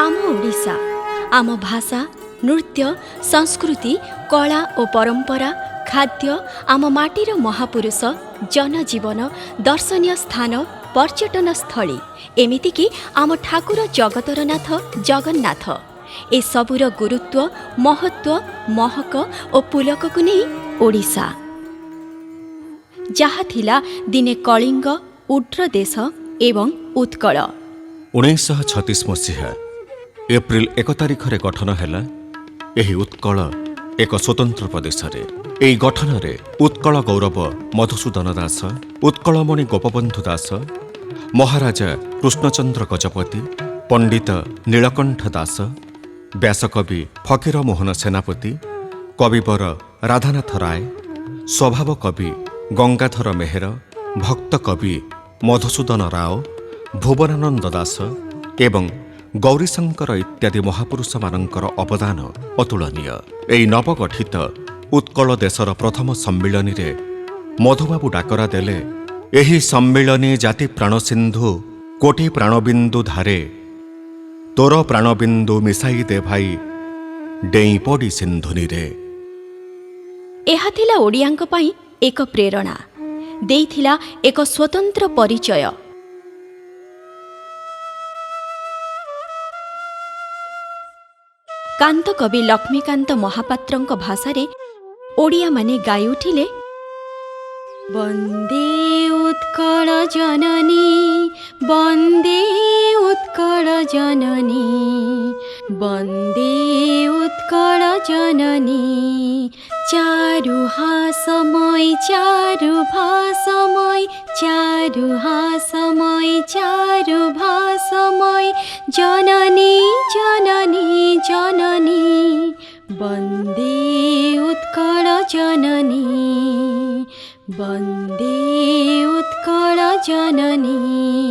आम ओडिशा आम भाषा नृत्य संस्कृति कला और परंपरा खाद्य आम माटीर महापुरुष जनजीवन दर्शनीय स्थान पर्यटन स्थली एमितिकी आम ठाकुर जगतर नाथ जगन्नाथ ए सबुर गुरुत्व महत्व महक और पुलक को नहीं ओडिशा जहा थिला दिने कलिंग उड्र देश एवं उत्कल 1936 मसीहा एप्रिल 1 तारिख रे गठन हैला एही उत्कल एक स्वतंत्र प्रदेश रे। एही गठन रे उत्कल गौरव मधुसूदन दास उत्कलमणि गोपबंधु दास महाराजा कृष्णचंद्र गजपति पंडित नीलकंठ दास व्यासकवि फकीर मोहन सेनापति कविवर राधानाथ राय स्वभाव कवि गंगाधर मेहर भक्त कवि मधुसूदन राव भुवनानंद दास एवं गौरीशंकर इत्यादि महापुरुष मानकर अवदान अतुलनीय। एई नवगठित उत्कल देशर प्रथम सम्मिलनी रे मधुबाबू डाकरा देले एही सम्मिलनी जाति प्राण सिंधु कोटि प्राणबिंदु धारे तोर प्राणबिंदु मिसाई दे भाई डेई पड़ी सिंधुनी रे। एहा थिला ओडियांक पई एक प्रेरणा देइथिला एक स्वतंत्र परिचय। कांत कवि लक्ष्मीकांत महापात्रंक भाषारे ओडिया माने गाई उठिले वंदे उत्कल जननी वंदे उत्कल जननी वंदे उत्कल जननी चारु हासमय चारु भासमय चारु हासमय चारु भासमय जननी जननी जननी वंदे उत्कल जननी वंदे उत्कल जननी।